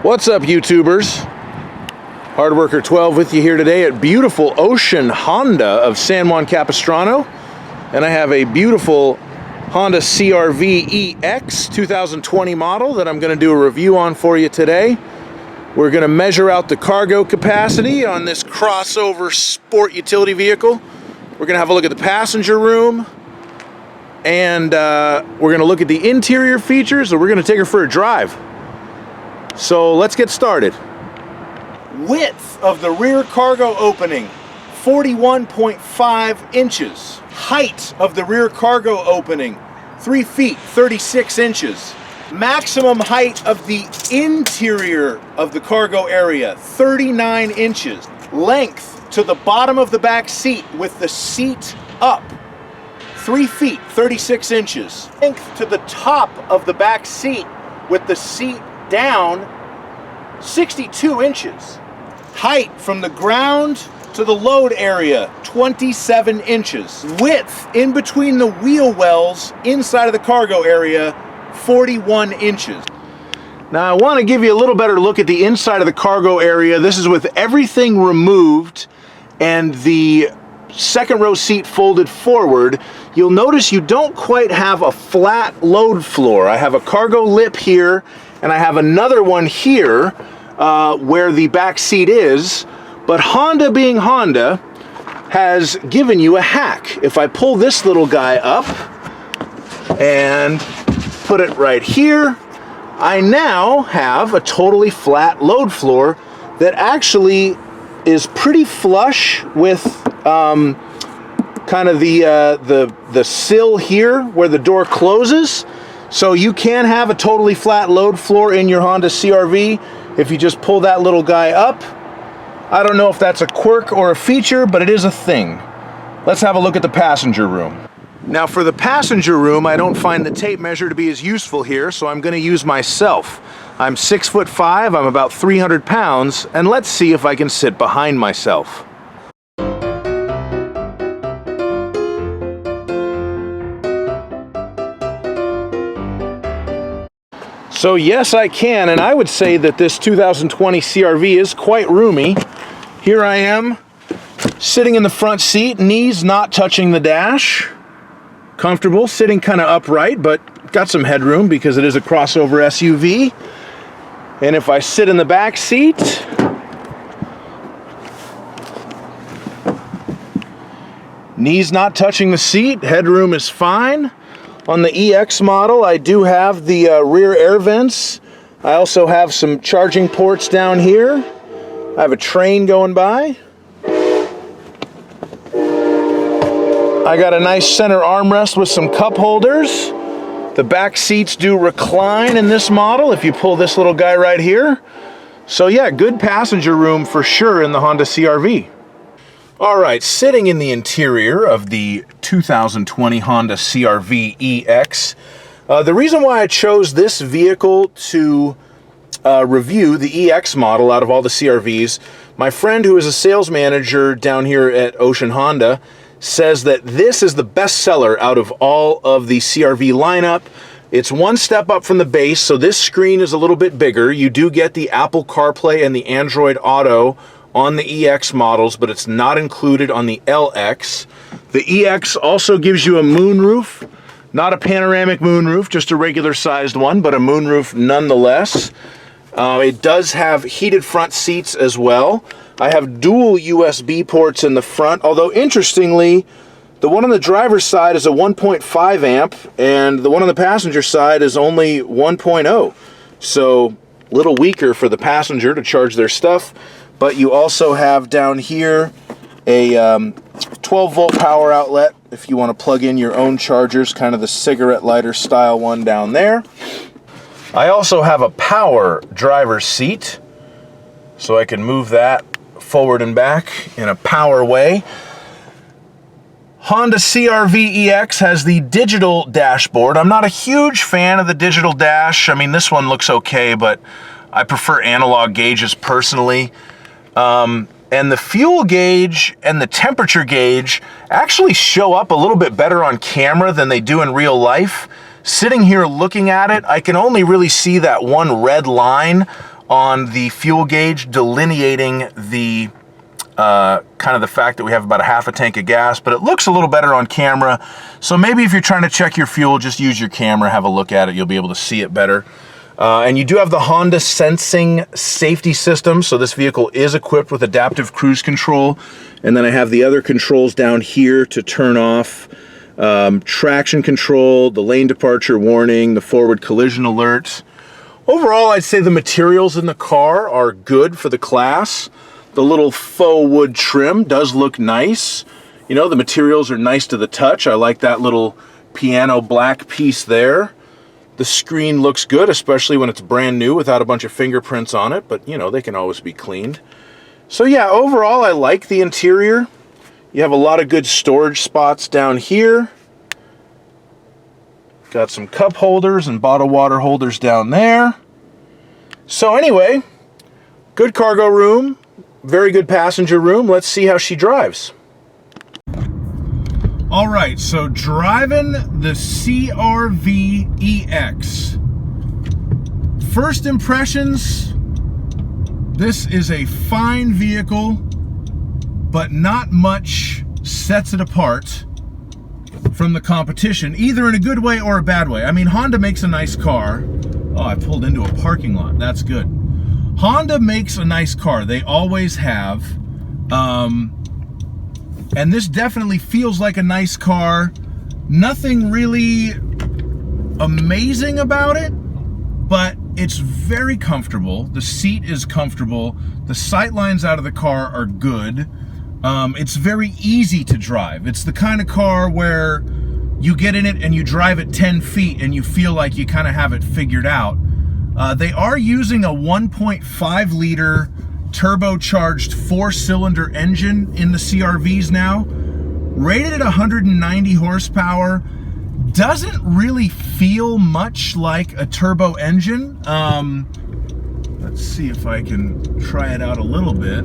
What's up, YouTubers? Hardworker 12 with you here today at beautiful Ocean Honda of San Juan Capistrano. And I have a beautiful Honda CR-V EX 2020 model that I'm going to do a review on for you today. We're going to measure out the cargo capacity on this crossover sport utility vehicle. We're going to have a look at the passenger room. And we're going to look at the interior features, and we're going to take her for a drive. So let's get started. Width of the rear cargo opening, 41.5 inches. Height of the rear cargo opening, 3 feet, 36 inches. Maximum height of the interior of the cargo area, 39 inches. Length to the bottom of the back seat with the seat up, 3 feet, 36 inches. Length to the top of the back seat with the seat down, 62 inches. Height from the ground to the load area, 27 inches. Width in between the wheel wells inside of the cargo area, 41 inches. Now I want to give you a little better look at the inside of the cargo area. This is with everything removed and the second row seat folded forward. You'll notice you don't quite have a flat load floor. I have a cargo lip here, and I have another one here where the back seat is. But Honda, being Honda, has given you a hack. If I pull this little guy up and put it right here, I now have a totally flat load floor that actually is pretty flush with kind of the sill here where the door closes. So you can have a totally flat load floor in your Honda CR-V if you just pull that little guy up. I don't know if that's a quirk or a feature, but it is a thing. Let's have a look at the passenger room. Now for the passenger room, I don't find the tape measure to be as useful here, so I'm going to use myself. I'm 6'5", I'm about 300 pounds, and let's see if I can sit behind myself. So yes, I can, and I would say that this 2020 CR-V is quite roomy. Here I am, sitting in the front seat, knees not touching the dash. Comfortable, sitting kind of upright, but got some headroom because it is a crossover SUV. And if I sit in the back seat, knees not touching the seat, headroom is fine. On the EX model, I do have the rear air vents. I also have some charging ports down here. I have a train going by. I got a nice center armrest with some cup holders. The back seats do recline in this model if you pull this little guy right here. So yeah, good passenger room for sure in the Honda CR-V. All right, sitting in the interior of the 2020 Honda CR-V EX. The reason why I chose this vehicle to review the EX model out of all the CR-Vs, my friend who is a sales manager down here at Ocean Honda says that this is the best seller out of all of the CR-V lineup. It's one step up from the base, so this screen is a little bit bigger. You do get the Apple CarPlay and the Android Auto on the EX models, but it's not included on the LX. The EX also gives you a moonroof, not a panoramic moonroof, just a regular sized one, but a moonroof nonetheless. It does have heated front seats as well. I have dual USB ports in the front, although interestingly, the one on the driver's side is a 1.5 amp, and the one on the passenger side is only 1.0. So a little weaker for the passenger to charge their stuff. But you also have down here a 12-volt power outlet if you want to plug in your own chargers, kind of the cigarette lighter style one down there. I also have a power driver's seat, so I can move that forward and back in a power way. Honda CR-V EX has the digital dashboard. I'm not a huge fan of the digital dash. I mean, this one looks okay, but I prefer analog gauges personally. And the fuel gauge and the temperature gauge actually show up a little bit better on camera than they do in real life. Sitting here looking at it, I can only really see that one red line on the fuel gauge, delineating the kind of the fact that we have about a half a tank of gas, but it looks a little better on camera. So maybe if you're trying to check your fuel, just use your camera, have a look at it. You'll be able to see it better. And you do have the Honda Sensing safety system. So this vehicle is equipped with adaptive cruise control. And then I have the other controls down here to turn off traction control, the lane departure warning, the forward collision alert. Overall, I'd say the materials in the car are good for the class. The little faux wood trim does look nice. You know, the materials are nice to the touch. I like that little piano black piece there. The screen looks good, especially when it's brand new without a bunch of fingerprints on it, but you know, they can always be cleaned. So yeah, overall, I like the interior. You have a lot of good storage spots down here. Got some cup holders and bottled water holders down there. So anyway, good cargo room. Very good passenger room. Let's see how she drives. All right, so driving the CR-V EX. First impressions, this is a fine vehicle, but not much sets it apart from the competition, either in a good way or a bad way. I mean, Honda makes a nice car. Oh, I pulled into a parking lot. That's good. Honda makes a nice car. They always have. And this definitely feels like a nice car. Nothing really amazing about it, but it's very comfortable. The seat is comfortable. The sight lines out of the car are good. It's very easy to drive. It's the kind of car where you get in it and you drive it 10 feet and you feel like you kind of have it figured out. They are using a 1.5 liter turbocharged 4-cylinder engine in the CR-Vs now, rated at 190 horsepower. Doesn't really feel much like a turbo engine. Let's see if I can try it out a little bit.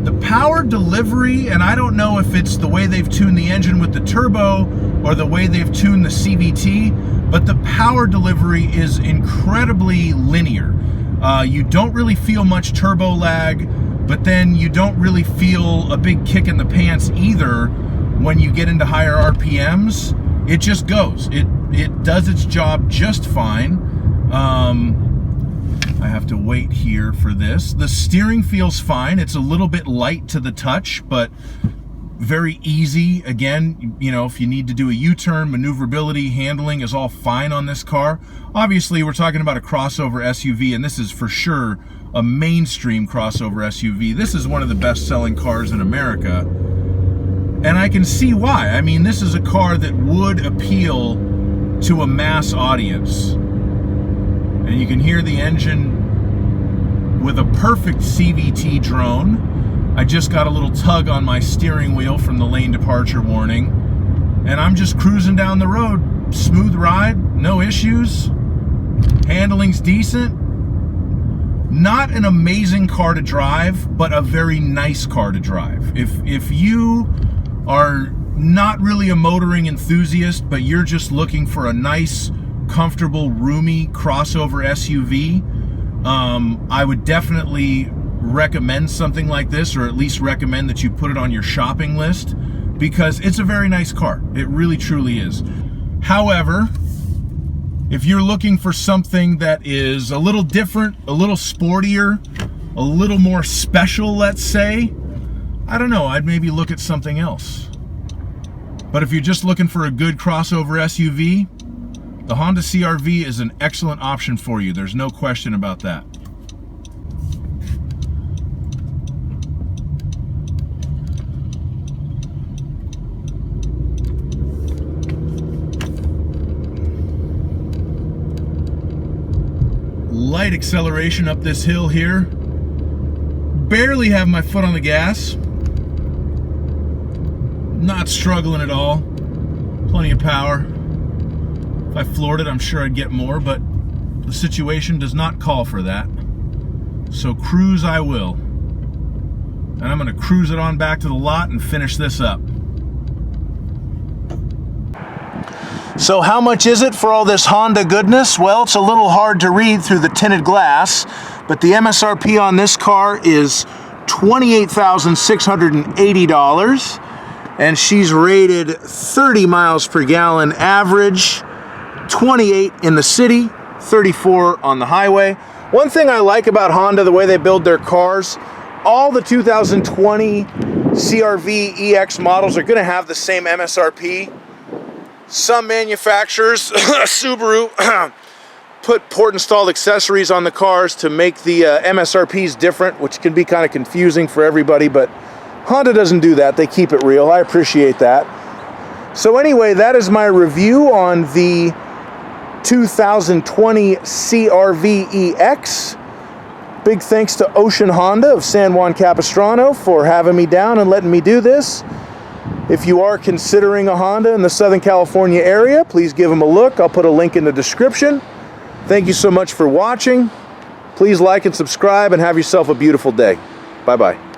The power delivery, and I don't know if it's the way they've tuned the engine with the turbo or the way they've tuned the CVT, but the power delivery is incredibly linear. You don't really feel much turbo lag, but then you don't really feel a big kick in the pants either when you get into higher RPMs. It just goes. It does its job just fine. I have to wait here for this. The steering feels fine. It's a little bit light to the touch, but very easy. Again, you know, if you need to do a U-turn, maneuverability, handling is all fine on this car. Obviously, we're talking about a crossover SUV, and this is for sure a mainstream crossover SUV. This is one of the best-selling cars in America, and I can see why. I mean, this is a car that would appeal to a mass audience. And you can hear the engine with a perfect CVT drone. I just got a little tug on my steering wheel from the lane departure warning, and I'm just cruising down the road. Smooth ride, no issues. Handling's decent. Not an amazing car to drive, but a very nice car to drive. If you are not really a motoring enthusiast, but you're just looking for a nice, comfortable, roomy crossover SUV, I would definitely recommend something like this, or at least recommend that you put it on your shopping list, because it's a very nice car. It really truly is. However, if you're looking for something that is a little different, a little sportier, a little more special, let's say, I don't know, I'd maybe look at something else. But if you're just looking for a good crossover SUV, the Honda CR-V is an excellent option for you. There's no question about that. Light acceleration up this hill here. Barely have my foot on the gas. Not struggling at all. Plenty of power. If I floored it, I'm sure I'd get more, but the situation does not call for that. So cruise I will. And I'm gonna cruise it on back to the lot and finish this up. So how much is it for all this Honda goodness? Well, it's a little hard to read through the tinted glass, but the MSRP on this car is $28,680, and she's rated 30 miles per gallon average, 28 in the city, 34 on the highway. One thing I like about Honda, the way they build their cars, all the 2020 CR-V EX models are going to have the same MSRP. Some manufacturers, Subaru, put port installed accessories on the cars to make the MSRPs different, which can be kind of confusing for everybody, but Honda doesn't do that. They keep it real. I appreciate that. So anyway, that is my review on the 2020 CR-V EX. Big thanks to Ocean Honda of San Juan Capistrano for having me down and letting me do this. If you are considering a Honda in the Southern California area, please give them a look. I'll put a link in the description. Thank you so much for watching. Please like and subscribe and have yourself a beautiful day. Bye-bye.